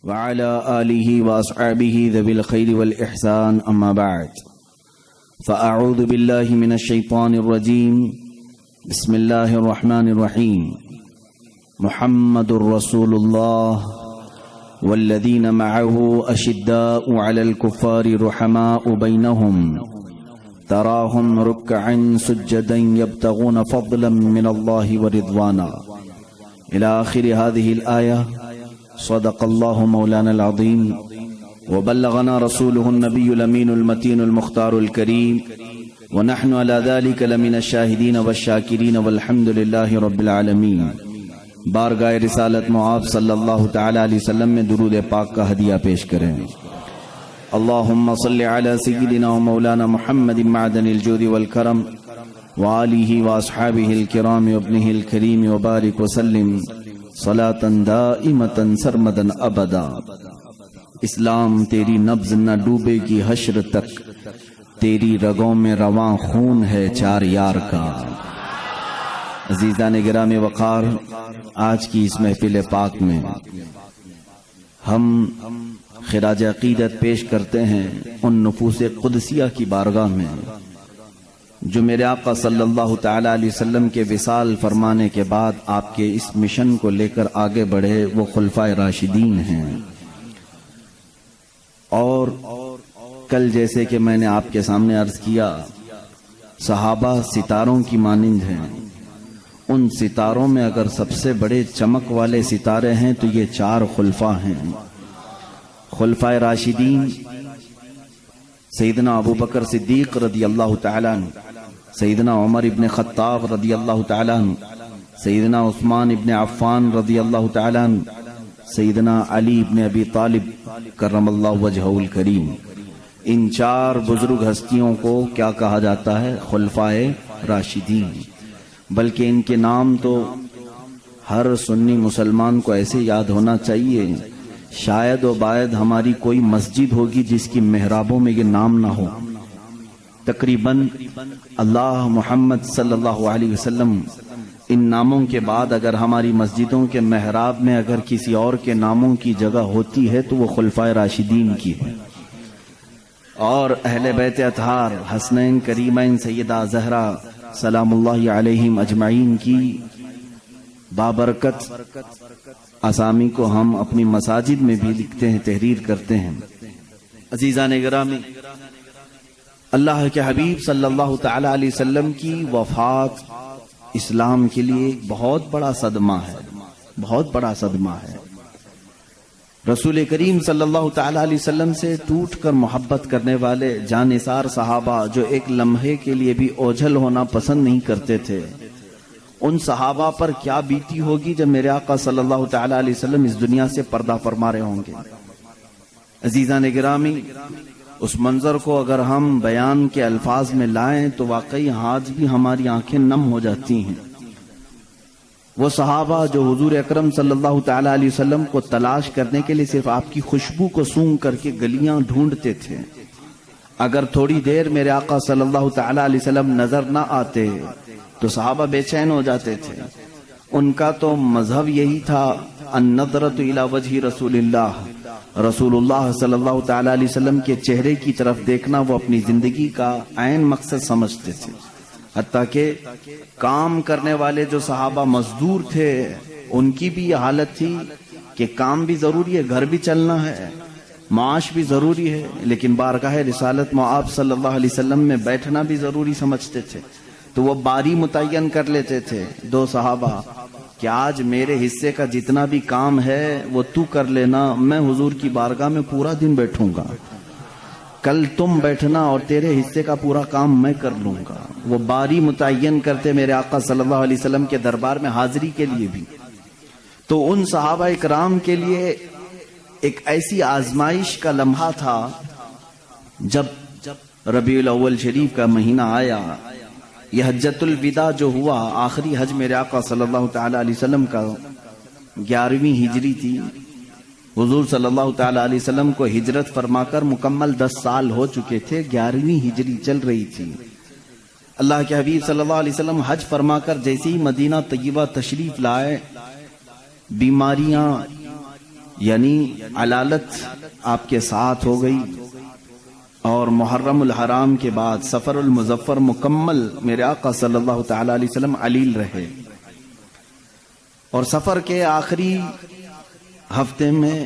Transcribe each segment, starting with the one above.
وعلى آله وأصحابه ذوي الخير والإحسان أما بعد فأعوذ بالله من الشيطان الرجيم بسم الله الرحمن الرحيم محمد رسول الله والذين معه أشداء على الكفار رحماء بينهم تراهم ركعا سجدا يبتغون فضلا من الله ورضوانا إلى آخر هذه الآية. صدق الله مولانا العظيم وبلغنا رسوله النبي الأمين المتين المختار الكريم ونحن على ذلك لمن الشاهدين والشاكرين والحمد لله رب العالمين. بارگاہ رسالت معاب صلی اللہ تعالی علیہ وسلم میں درود پاک کا ہدیہ پیش کریں. اللہم صلی علی سیدنا و مولانا محمد معدن الجود والکرم وآلہ واصحابہ الکرام وابنہ الکریم وبارک وسلم صلاۃ دائمۃ سرمدا ابدا. اسلام تیری نبض نہ ڈوبے گی حشر تک، تیری رگوں میں رواں خون ہے چار یار کا. عزیزان گرامی وقار، آج کی اس محفل پاک میں ہم خراج عقیدت پیش کرتے ہیں ان نفوس قدسیہ کی بارگاہ میں جو میرے آقا صلی اللہ تعالی علیہ وسلم کے وصال فرمانے کے بعد آپ کے اس مشن کو لے کر آگے بڑھے. وہ خلفائے راشدین ہیں. اور کل جیسے کہ میں نے آپ کے سامنے عرض کیا، صحابہ ستاروں کی مانند ہیں. ان ستاروں میں اگر سب سے بڑے چمک والے ستارے ہیں تو یہ چار خلفاء ہیں. خلفائے راشدین سیدنا ابو بکر صدیق رضی اللہ تعالیٰ عنہ، سیدنا عمر ابن خطاب رضی اللہ تعالیٰ عنہ، سیدنا عثمان ابن عفان رضی اللہ تعالیٰ عنہ، سیدنا علی ابن ابی طالب کرم اللہ وجہہ الکریم. ان چار بزرگ ہستیوں کو کیا کہا جاتا ہے؟ خلفائے راشدین. بلکہ ان کے نام تو ہر سنی مسلمان کو ایسے یاد ہونا چاہیے، شاید و باید ہماری کوئی مسجد ہوگی جس کی محرابوں میں یہ نام نہ ہو. تقریباً اللہ محمد صلی اللہ علیہ وسلم ان ناموں کے بعد اگر ہماری مسجدوں کے محراب میں اگر کسی اور کے ناموں کی جگہ ہوتی ہے تو وہ خلفائے راشدین کی ہے. اور اہل بیت اطہار حسنین کریمین سیدہ زہرا سلام اللہ علیہم اجمعین کی بابرکت اسامی کو ہم اپنی مساجد میں بھی لکھتے ہیں، تحریر کرتے ہیں. عزیزان گرامی، اللہ کے حبیب صلی اللہ تعالی علیہ وسلم کی وفات اسلام کے لیے بہت بڑا صدمہ ہے، بہت بڑا صدمہ ہے. رسول کریم صلی اللہ تعالی علیہ وسلم سے ٹوٹ کر محبت کرنے والے جانثار صحابہ جو ایک لمحے کے لیے بھی اوجھل ہونا پسند نہیں کرتے تھے، ان صحابہ پر کیا بیتی ہوگی جب میرے آقا صلی اللہ تعالی علیہ وسلم اس دنیا سے پردہ فرما رہے ہوں گے. عزیزان گرامی، اس منظر کو اگر ہم بیان کے الفاظ میں لائیں تو واقعی آج بھی ہماری آنکھیں نم ہو جاتی ہیں. وہ صحابہ جو حضور اکرم صلی اللہ تعالی علیہ وسلم کو تلاش کرنے کے لیے صرف آپ کی خوشبو کو سونگھ کر کے گلیاں ڈھونڈتے تھے. اگر تھوڑی دیر میرے آقا صلی اللہ تعالی علیہ وسلم نظر نہ آتے تو صحابہ بے چین ہو جاتے تھے. ان کا تو مذہب یہی تھا، النظرۃ الی وجہ رسول اللہ، رسول اللہ صلی اللہ تعالی علیہ وسلم کے چہرے کی طرف دیکھنا وہ اپنی زندگی کا عین مقصد سمجھتے تھے. حتیٰ کہ کام کرنے والے جو صحابہ مزدور تھے ان کی بھی یہ حالت تھی کہ کام بھی ضروری ہے، گھر بھی چلنا ہے، معاش بھی ضروری ہے، لیکن بارگاہ رسالت معاب صلی اللہ علیہ وسلم میں بیٹھنا بھی ضروری سمجھتے تھے. تو وہ باری متعین کر لیتے تھے دو صحابہ کہ آج میرے حصے کا جتنا بھی کام ہے وہ تو کر لینا، میں حضور کی بارگاہ میں پورا دن بیٹھوں گا، کل تم بیٹھنا اور تیرے حصے کا پورا کام میں کر لوں گا. وہ باری متعین کرتے میرے آقا صلی اللہ علیہ وسلم کے دربار میں حاضری کے لیے بھی. تو ان صحابہ اکرام کے لیے ایک ایسی آزمائش کا لمحہ تھا جب ربیع الاول شریف کا مہینہ آیا. یہ حجۃ الوداع جو ہوا، آخری حج میرے آقا صلی اللہ تعالی علیہ وسلم کا 11ویں ہجری تھی. حضور صلی اللہ تعالی علیہ وسلم کو ہجرت فرما کر مکمل 10 سال ہو چکے تھے، 11ویں ہجری چل رہی تھی. اللہ کے حبیب صلی اللہ علیہ وسلم حج فرما کر جیسے ہی مدینہ طیبہ تشریف لائے، بیماریاں یعنی علالت آپ کے ساتھ ہو گئی، اور محرم الحرام کے بعد سفر المظفر مکمل میرے آقا صلی اللہ تعالی علیہ وسلم علیل رہے، اور سفر کے آخری ہفتے میں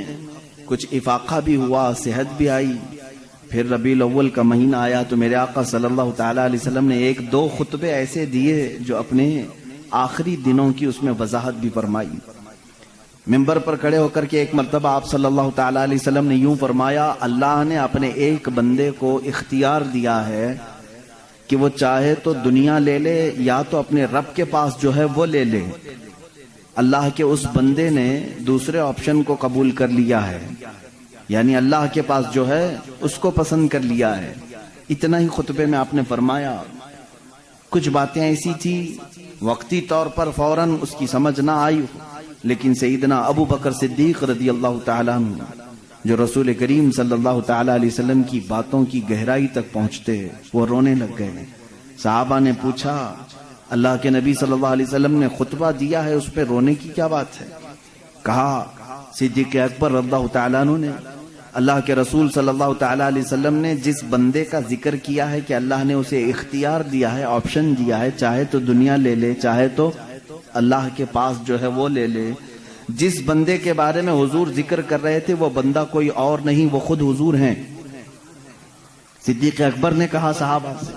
کچھ افاقہ بھی ہوا، صحت بھی آئی، پھر ربیع الاول کا مہینہ آیا تو میرے آقا صلی اللہ تعالی علیہ وسلم نے ایک دو خطبے ایسے دیے جو اپنے آخری دنوں کی اس میں وضاحت بھی فرمائی۔ منبر پر کھڑے ہو کر کے ایک مرتبہ آپ صلی اللہ تعالی علیہ وسلم نے یوں فرمایا، اللہ نے اپنے ایک بندے کو اختیار دیا ہے کہ وہ چاہے تو دنیا لے لے یا تو اپنے رب کے پاس جو ہے وہ لے لے۔ اللہ کے اس بندے نے دوسرے آپشن کو قبول کر لیا ہے، یعنی اللہ کے پاس جو ہے اس کو پسند کر لیا ہے۔ اتنا ہی خطبے میں آپ نے فرمایا۔ کچھ باتیں ایسی تھی وقتی طور پر فوراً اس کی سمجھ نہ آئی، لیکن سیدنا ابو بکر صدیق رضی اللہ تعالیٰ عنہ جو رسول کریم صلی اللہ تعالیٰ علیہ وسلم کی باتوں کی گہرائی تک پہنچتے، وہ رونے لگ گئے۔ صحابہ نے پوچھا، اللہ کے نبی صلی اللہ علیہ وسلم نے خطبہ دیا ہے، اس پہ رونے کی کیا بات ہے؟ کہا صدیق اکبر رضی اللہ تعالیٰ عنہ نے، اللہ کے رسول صلی اللہ تعالیٰ علیہ وسلم نے جس بندے کا ذکر کیا ہے کہ اللہ نے اسے اختیار دیا ہے، آپشن دیا ہے، چاہے تو دنیا لے لے چاہے تو اللہ کے پاس جو ہے وہ لے لے، جس بندے کے بارے میں حضور ذکر کر رہے تھے وہ بندہ کوئی اور نہیں، وہ خود حضور ہیں۔ صدیق اکبر نے کہا صحابہ سے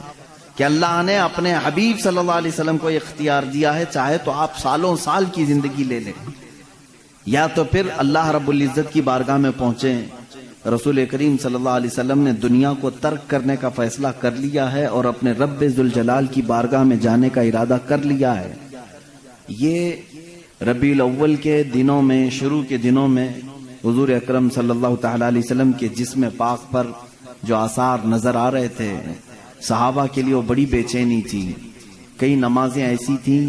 کہ اللہ نے اپنے حبیب صلی اللہ علیہ وسلم کو اختیار دیا ہے، چاہے تو آپ سالوں سال کی زندگی لے لیں یا تو پھر اللہ رب العزت کی بارگاہ میں پہنچیں۔ رسول کریم صلی اللہ علیہ وسلم نے دنیا کو ترک کرنے کا فیصلہ کر لیا ہے اور اپنے رب ذوالجلال کی بارگاہ میں جانے کا ارادہ کر لیا ہے۔ یہ ربیع الاول کے دنوں میں، شروع کے دنوں میں حضور اکرم صلی اللہ تعالی علیہ وسلم کے جسم پاک پر جو آثار نظر آ رہے تھے، صحابہ کے لیے وہ بڑی بے چینی تھی۔ کئی نمازیں ایسی تھیں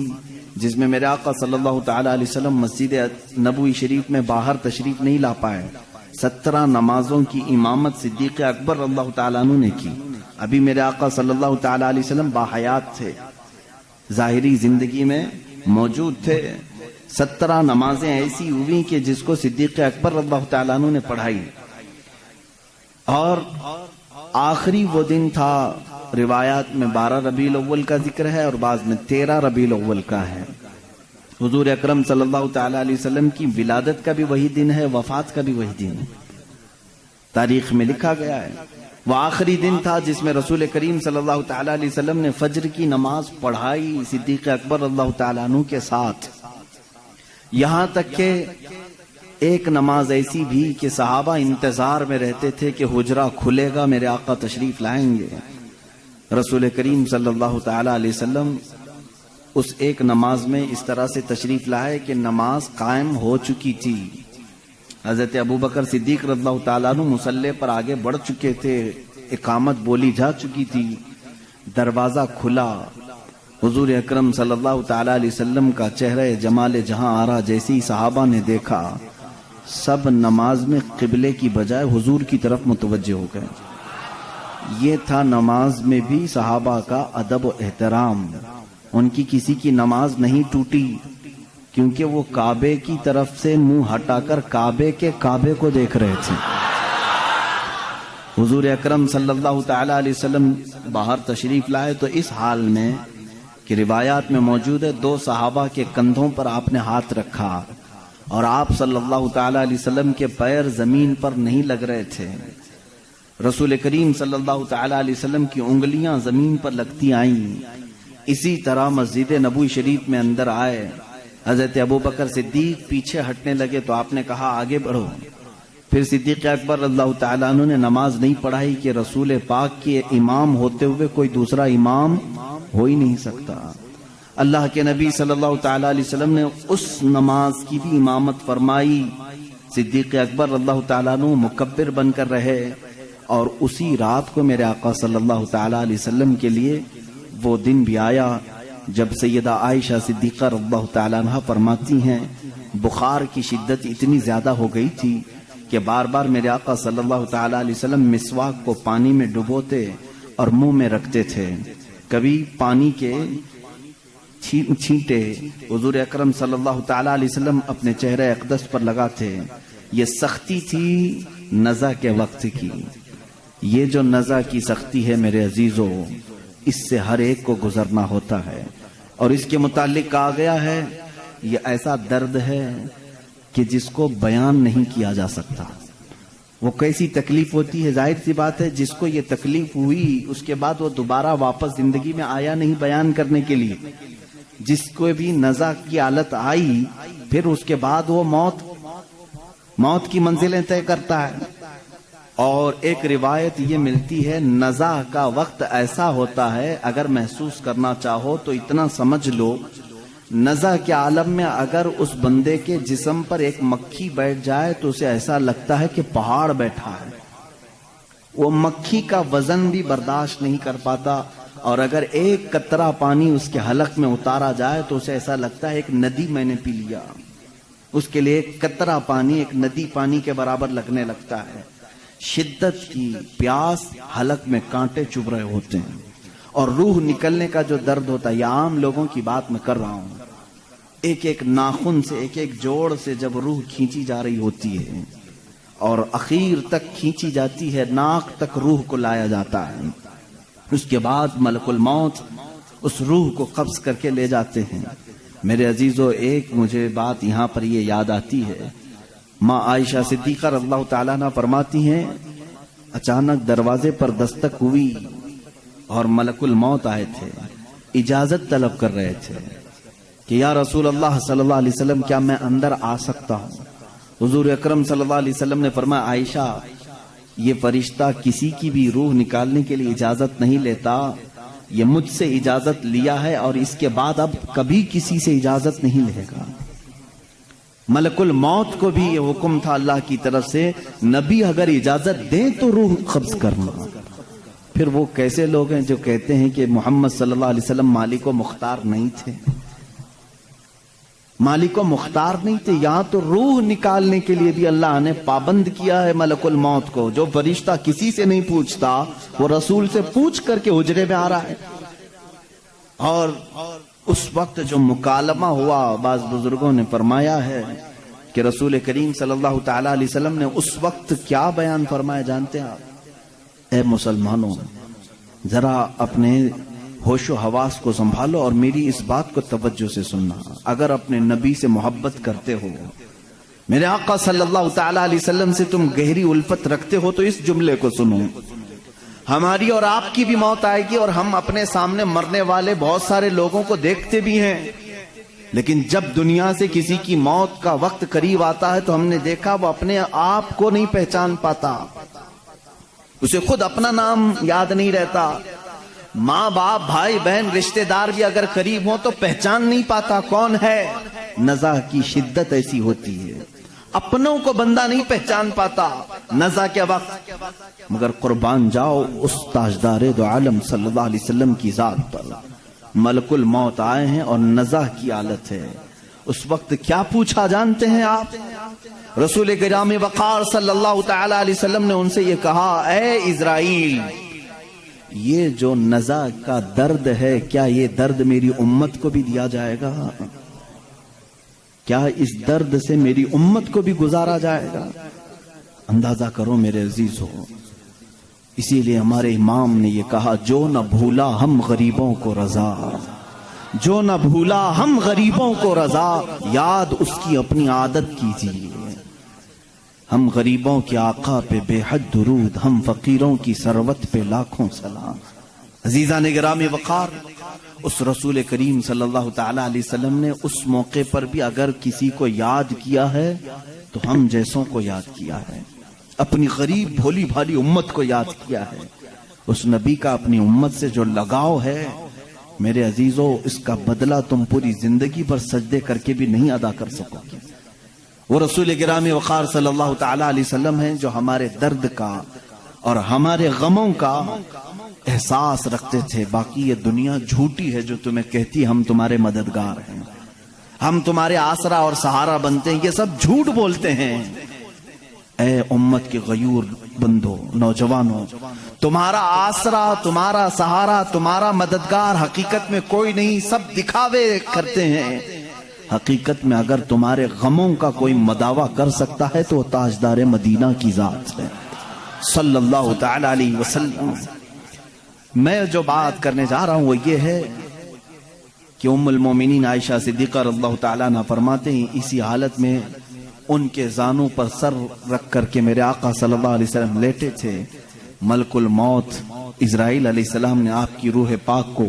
جس میں میرے آقا صلی اللہ تعالی علیہ وسلم مسجد نبوی شریف میں باہر تشریف نہیں لا پائے۔ 17 نمازوں کی امامت صدیق اکبر رضی اللہ تعالیٰ عنہ نے کی۔ ابھی میرے آقا صلی اللہ تعالی علیہ وسلم باحیات تھے، ظاہری زندگی میں موجود تھے۔ 17 نمازیں ایسی ہوئی کہ جس کو صدیق اکبر رضی اللہ تعالیٰ عنہ نے پڑھائی، اور آخری وہ دن تھا، روایات میں 12 ربیع الاول کا ذکر ہے اور بعض میں 13 ربیع الاول کا ہے۔ حضور اکرم صلی اللہ تعالی علیہ وسلم کی ولادت کا بھی وہی دن ہے، وفات کا بھی وہی دن ہے، تاریخ میں لکھا گیا ہے۔ وہ آخری دن تھا جس میں رسول کریم صلی اللہ تعالی علیہ وسلم نے فجر کی نماز پڑھائی صدیق اکبر اللہ تعالیٰ عنہ کے ساتھ، یہاں تک کہ ایک نماز ایسی بھی کہ صحابہ انتظار میں رہتے تھے کہ حجرہ کھلے گا، میرے آقا تشریف لائیں گے۔ رسول کریم صلی اللہ تعالی علیہ وسلم اس ایک نماز میں اس طرح سے تشریف لائے کہ نماز قائم ہو چکی تھی، حضرت ابوبکر صدیق رضی اللہ تعالیٰ عنہ مصلی پر آگے بڑھ چکے تھے، اقامت بولی جا چکی تھی، دروازہ کھلا، حضور اکرم صلی اللہ تعالی علیہ وسلم کا چہرہ جمال جہاں آرا جیسی صحابہ نے دیکھا، سب نماز میں قبلے کی بجائے حضور کی طرف متوجہ ہو گئے۔ یہ تھا نماز میں بھی صحابہ کا ادب و احترام، ان کی کسی کی نماز نہیں ٹوٹی، کیونکہ وہ کعبے کی طرف سے منہ ہٹا کر کعبے کے کعبے کو دیکھ رہے تھے۔ حضور اکرم صلی اللہ تعالی علیہ وسلم باہر تشریف لائے تو اس حال میں کہ روایات میں موجود ہے 2 صحابہ کے کندھوں پر آپ نے ہاتھ رکھا اور آپ صلی اللہ تعالی علیہ وسلم کے پیر زمین پر نہیں لگ رہے تھے، رسول کریم صلی اللہ تعالی علیہ وسلم کی انگلیاں زمین پر لگتی آئیں۔ اسی طرح مسجد نبوی شریف میں اندر آئے، حضرت ابوبکر صدیق پیچھے ہٹنے لگے تو آپ نے کہا آگے بڑھو۔ پھر صدیق اکبر رضی اللہ تعالیٰ عنہ نے نماز نہیں پڑھائی کہ رسول پاک کے امام ہوتے ہوئے کوئی دوسرا امام ہو ہی نہیں سکتا۔ اللہ کے نبی صلی اللہ تعالیٰ علیہ وسلم نے اس نماز کی بھی امامت فرمائی، صدیق اکبر رضی اللہ تعالیٰ عنہ مکبر بن کر رہے، اور اسی رات کو میرے آقا صلی اللہ تعالیٰ علیہ وسلم کے لیے وہ دن بھی آیا جب سیدہ عائشہ صدیقہ رضی اللہ تعالیٰ عنہ فرماتی ہیں بخار کی شدت اتنی زیادہ ہو گئی تھی کہ بار بار میرے آقا صلی اللہ تعالیٰ علیہ وسلم مسواک کو پانی میں ڈبوتے اور منہ میں رکھتے تھے، کبھی پانی کے چھینٹے حضور اکرم صلی اللہ تعالیٰ علیہ وسلم اپنے چہرے اقدس پر لگاتے، یہ سختی تھی نزع کے وقت کی. یہ جو نزع کی سختی ہے میرے عزیزو، اس سے ہر ایک کو گزرنا ہوتا ہے. اور اس کے متعلق کہا گیا ہے یہ ایسا درد ہے کہ جس کو بیان نہیں کیا جا سکتا. وہ کیسی تکلیف ہوتی ہے، ظاہر سی بات ہے جس کو یہ تکلیف ہوئی اس کے بعد وہ دوبارہ واپس زندگی میں آیا نہیں بیان کرنے کے لیے. جس کو بھی نزع کی حالت آئی پھر اس کے بعد وہ موت کی منزلیں طے کرتا ہے. اور ایک روایت یہ ملتی ہے نزع کا وقت ایسا ہوتا ہے، اگر محسوس کرنا چاہو تو اتنا سمجھ لو، نزع کے عالم میں اگر اس بندے کے جسم پر ایک مکھی بیٹھ جائے تو اسے ایسا لگتا ہے کہ پہاڑ بیٹھا ہے. وہ مکھی کا وزن بھی برداشت نہیں کر پاتا، اور اگر ایک قطرہ پانی اس کے حلق میں اتارا جائے تو اسے ایسا لگتا ہے ایک ندی میں نے پی لیا. اس کے لیے ایک قطرہ پانی ایک ندی پانی کے برابر لگنے لگتا ہے. شدت کی پیاس، حلق میں کانٹے چبھ رہے ہوتے ہیں، اور روح نکلنے کا جو درد ہوتا ہے، یہ عام لوگوں کی بات میں کر رہا ہوں. ایک ایک ناخن سے ایک ایک جوڑ سے جب روح کھینچی جا رہی ہوتی ہے اور اخیر تک کھینچی جاتی ہے، ناک تک روح کو لایا جاتا ہے. اس کے بعد ملک الموت اس روح کو قبض کر کے لے جاتے ہیں. میرے عزیزو، ایک مجھے بات یہاں پر یہ یاد آتی ہے. ماں عائشہ صدیقہ رضی اللہ تعالیٰ عنہ فرماتی ہیں اچانک دروازے پر دستک ہوئی اور ملک الموت آئے تھے. اجازت طلب کر رہے تھے کہ یا رسول اللہ صلی اللہ علیہ وسلم کیا میں اندر آ سکتا ہوں؟ حضور اکرم صلی اللہ علیہ وسلم نے فرمایا عائشہ یہ فرشتہ کسی کی بھی روح نکالنے کے لیے اجازت نہیں لیتا، یہ مجھ سے اجازت لیا ہے اور اس کے بعد اب کبھی کسی سے اجازت نہیں لے گا. ملک الموت کو بھی یہ حکم تھا اللہ کی طرف سے، نبی اگر اجازت دیں تو روح قبض کرنا. پھر وہ کیسے لوگ ہیں جو کہتے ہیں کہ محمد صلی اللہ علیہ وسلم مالک و مختار نہیں تھے؟ مالک و مختار نہیں تھے. یہاں تو روح نکالنے کے لیے بھی اللہ نے پابند کیا ہے ملک الموت کو. جو فرشتہ کسی سے نہیں پوچھتا وہ رسول سے پوچھ کر کے حجرے میں آ رہا ہے. اور اس وقت جو مکالمہ ہوا، بعض بزرگوں نے فرمایا ہے کہ رسول کریم صلی اللہ تعالی علیہ وسلم نے اس وقت کیا بیان فرمایا جانتے ہیں آپ؟ اے مسلمانوں، ذرا اپنے ہوش و حواس کو سنبھالو اور میری اس بات کو توجہ سے سننا. اگر اپنے نبی سے محبت کرتے ہو، میرے آقا صلی اللہ تعالی علیہ وسلم سے تم گہری الفت رکھتے ہو تو اس جملے کو سنو. ہماری اور آپ کی بھی موت آئے گی اور ہم اپنے سامنے مرنے والے بہت سارے لوگوں کو دیکھتے بھی ہیں، لیکن جب دنیا سے کسی کی موت کا وقت قریب آتا ہے تو ہم نے دیکھا وہ اپنے آپ کو نہیں پہچان پاتا، اسے خود اپنا نام یاد نہیں رہتا. ماں باپ بھائی بہن رشتہ دار بھی اگر قریب ہوں تو پہچان نہیں پاتا کون ہے. نزع کی شدت ایسی ہوتی ہے، اپنوں کو بندہ نہیں پہچان پاتا نزع کے وقت. مگر قربان جاؤ اس تاجدار دو عالم صلی اللہ علیہ وسلم کی ذات پر. ملک الموت آئے ہیں اور نزع کی حالت ہے. اس وقت کیا پوچھا جانتے ہیں آپ؟ رسول کرام وقار صلی اللہ تعالی علیہ وسلم نے ان سے یہ کہا اے اسرائیل، یہ جو نزع کا درد ہے کیا یہ درد میری امت کو بھی دیا جائے گا؟ کیا اس درد سے میری امت کو بھی گزارا جائے گا؟ اندازہ کرو میرے عزیز ہو. اسی لیے ہمارے امام نے یہ کہا جو نہ بھولا ہم غریبوں کو رضا، جو نہ بھولا ہم غریبوں کو رضا، یاد اس کی اپنی عادت کیجیے. ہم غریبوں کے آقا پہ بے حد درود، ہم فقیروں کی ثروت پہ لاکھوں سلام. عزیزان گرامی وقار، اس رسول کریم صلی اللہ تعالی علیہ وسلم نے اس موقع پر بھی اگر کسی کو یاد کیا ہے تو ہم جیسوں کو یاد کیا ہے، اپنی غریب بھولی بھالی امت کو یاد کیا ہے. اس نبی کا اپنی امت سے جو لگاؤ ہے میرے عزیزو، اس کا بدلہ تم پوری زندگی پر سجدے کر کے بھی نہیں ادا کر سکو گے. وہ رسول گرامی وقار صلی اللہ تعالی علیہ وسلم ہیں جو ہمارے درد کا اور ہمارے غموں کا احساس رکھتے تھے. باقی یہ دنیا جھوٹی ہے جو تمہیں کہتی ہم تمہارے مددگار ہیں، ہم تمہارے آسرا اور سہارا بنتے ہیں، یہ سب جھوٹ بولتے ہیں. اے امت کے غیور بندو، نوجوانوں، تمہارا آسرا، تمہارا سہارا، تمہارا مددگار حقیقت میں کوئی نہیں، سب دکھاوے کرتے ہیں. حقیقت میں اگر تمہارے غموں کا کوئی مداوا کر سکتا ہے تو وہ تاجدار مدینہ کی ذات ہے صلی اللہ تعالی علیہ وسلم۔ میں جو بات کرنے جا رہا ہوں وہ یہ ہے کہ ام المومنین عائشہ صدیقہ رضی اللہ تعالیٰ عنہ فرماتے ہیں اسی حالت میں ان کے زانوں پر سر رکھ کر کے میرے آقا صلی اللہ علیہ وسلم لیٹے تھے، ملک الموت اسرائیل علیہ السلام نے آپ کی روح پاک کو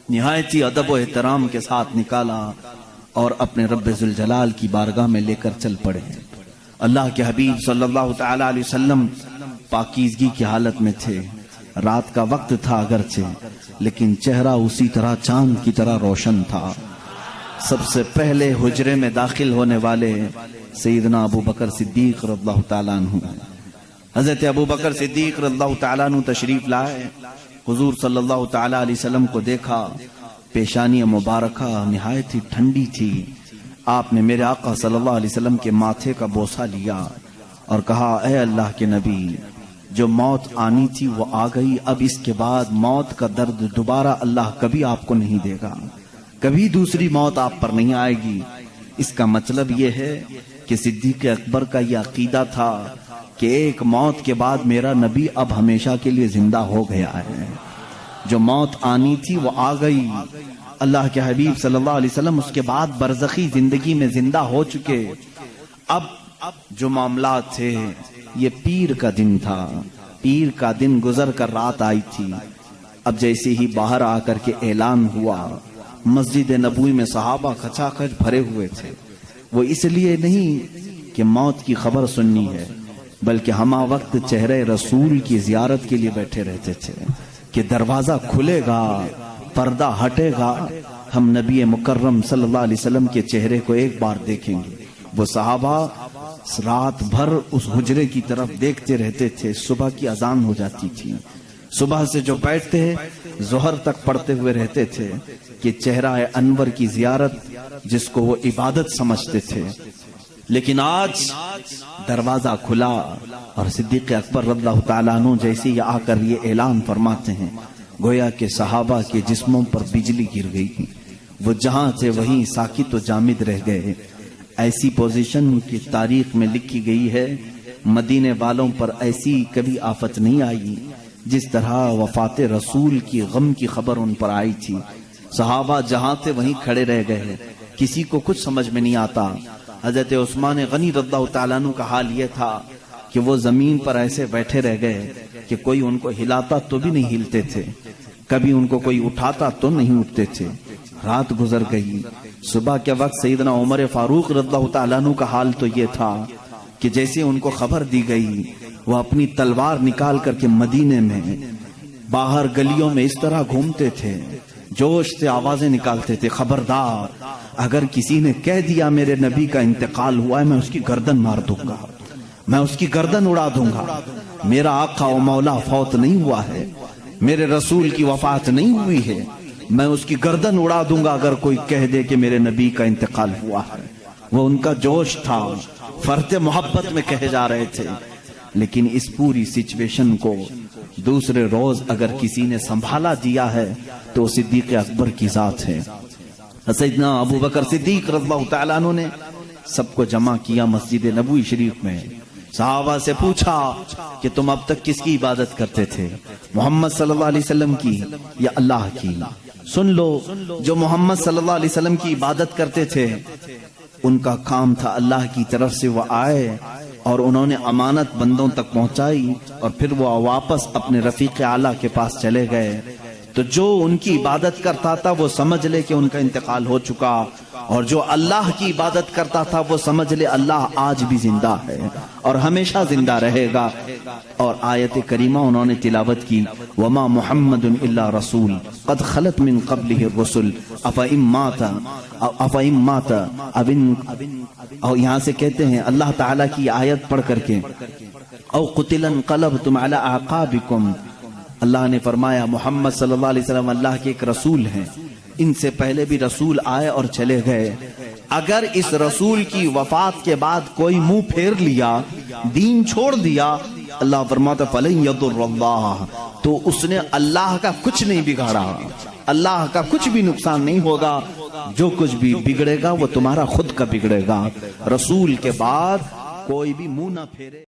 نہایتی ادب و احترام کے ساتھ نکالا اور اپنے رب ذوالجلال کی بارگاہ میں لے کر چل پڑے۔ اللہ کے حبیب صلی اللہ تعالی علیہ وسلم پاکیزگی کی حالت میں تھے، رات کا وقت تھا اگرچہ لیکن چہرہ اسی طرح چاند کی طرح روشن تھا۔ سب سے پہلے حجرے میں داخل ہونے والے سیدنا ابو بکر صدیق رضی اللہ تعالیٰ عنہ، حضرت ابو بکر صدیق رضی اللہ تعالیٰ عنہ تشریف لائے، حضور صلی اللہ تعالیٰ علیہ وسلم کو دیکھا، پیشانی مبارکہ نہایت ہی ٹھنڈی تھی۔ آپ نے میرے آقا صلی اللہ علیہ وسلم کے ماتھے کا بوسہ لیا اور کہا اے اللہ کے نبی، جو موت آنی تھی وہ آ گئی، اب اس کے بعد موت کا درد دوبارہ اللہ کبھی آپ کو نہیں دے گا، کبھی دوسری موت آپ پر نہیں آئے گی۔ اس کا مطلب یہ ہے کہ صدیق اکبر کا یہ عقیدہ تھا کہ ایک موت کے بعد میرا نبی اب ہمیشہ کے لیے زندہ ہو گیا ہے، جو موت آنی تھی وہ آ گئی۔ اللہ کے حبیب صلی اللہ علیہ وسلم اس کے بعد برزخی زندگی میں زندہ ہو چکے۔ اب جو معاملات تھے، یہ پیر کا دن تھا، پیر کا دن گزر کر رات آئی تھی۔ اب جیسے ہی باہر آ کر کے اعلان ہوا، مسجد نبوی میں صحابہ کھچا کھچ بھرے ہوئے تھے۔ وہ اس لیے نہیں کہ موت کی خبر سننی ہے، بلکہ ہمہ وقت چہرے رسول کی زیارت کے لیے بیٹھے رہتے تھے کہ دروازہ کھلے گا، پردہ ہٹے گا، ہم نبی مکرم صلی اللہ علیہ وسلم کے چہرے کو ایک بار دیکھیں گے۔ وہ صحابہ رات بھر اس حجرے کی طرف دیکھتے رہتے تھے۔ صبح کی اذان ہو جاتی تھی، صبح سے جو بیٹھتے ظہر تک پڑھتے ہوئے رہتے تھے کہ چہرہ انور کی زیارت جس کو وہ عبادت سمجھتے تھے۔ لیکن آج دروازہ کھلا اور صدیق اکبر رضی اللہ تعالیٰ عنہ جیسے ہی آ کر یہ اعلان فرماتے ہیں، گویا کہ صحابہ کے جسموں پر بجلی گر گئی، وہ جہاں تھے وہیں ساکت و جامد رہ گئے۔ ایسی پوزیشن کی تاریخ میں لکھی گئی ہے، مدینے والوں پر ایسی کبھی آفت نہیں آئی جس طرح وفات رسول کی غم کی خبر ان پر آئی تھی۔ صحابہ جہاں تھے وہیں کھڑے رہ گئے، کسی کو کچھ سمجھ میں نہیں آتا۔ حضرت عثمان غنی رضی اللہ تعالیٰ عنہ کا حال یہ تھا کہ وہ زمین پر ایسے بیٹھے رہ گئے کہ کوئی ان کو ہلاتا تو بھی نہیں ہلتے تھے، کبھی ان کو کوئی اٹھاتا تو نہیں اٹھتے تھے۔ رات گزر گئی، صبح کے وقت سیدنا عمر فاروق رضی اللہ تعالیٰ عنہ کا حال تو یہ تھا کہ جیسے ان کو خبر دی گئی، وہ اپنی تلوار نکال کر کے مدینے میں باہر گلیوں میں اس طرح گھومتے تھے، جوش سے آوازیں نکالتے تھے، خبردار اگر کسی نے کہہ دیا میرے نبی کا انتقال ہوا ہے، میں اس کی گردن مار دوں گا، میں اس کی گردن اڑا دوں گا۔ میرا آقا و مولا فوت نہیں ہوا ہے، میرے رسول کی وفات نہیں ہوئی ہے، میں اس کی گردن اڑا دوں گا اگر کوئی کہہ دے کہ میرے نبی کا انتقال ہوا ہے۔ وہ ان کا جوش تھا، فرط محبت میں کہے جا رہے تھے۔ لیکن اس پوری سچویشن کو دوسرے روز اگر کسی نے سنبھالا دیا ہے تو صدیق اکبر کی ذات ہے۔ سیدنا ابو بکر صدیق رضی اللہ تعالیٰ عنہ نے سب کو جمع کیا مسجد نبوی شریف میں، صحابہ سے پوچھا کہ تم اب تک کس کی عبادت کرتے تھے، محمد صلی اللہ علیہ وسلم کی یا اللہ کی؟ سن لو، جو محمد صلی اللہ علیہ وسلم کی عبادت کرتے تھے ان کا کام تھا اللہ کی طرف سے وہ آئے اور انہوں نے امانت بندوں تک پہنچائی اور پھر وہ واپس اپنے رفیق اعلیٰ کے پاس چلے گئے۔ تو جو ان کی عبادت کرتا تھا وہ سمجھ لے کہ ان کا انتقال ہو چکا، اور جو اللہ کی عبادت کرتا تھا وہ سمجھ لے اللہ آج بھی زندہ ہے اور ہمیشہ زندہ رہے گا۔ اور آیت کریمہ انہوں نے تلاوت کی، وما محمد الا رسول قد خلت من قبلہ الرسل افئن مات اور یہاں سے کہتے ہیں اللہ تعالیٰ کی آیت پڑھ کر کے او قتل انقلبتم علی اعقابکم، اللہ نے فرمایا محمد صلی اللہ علیہ وسلم اللہ کے ایک رسول ہیں، ان سے پہلے بھی رسول آئے اور چلے گئے، اگر اس رسول کی وفات کے بعد کوئی منہ پھیر لیا، دین چھوڑ دیا، اللہ فرماتا فَلَن يَضُرَّ اللَّهَ، تو اس نے اللہ کا کچھ نہیں بگاڑا، اللہ کا کچھ بھی نقصان نہیں ہوگا۔ جو کچھ بھی بگڑے گا وہ تمہارا خود کا بگڑے گا. رسول کے بعد کوئی بھی منہ نہ پھیرے.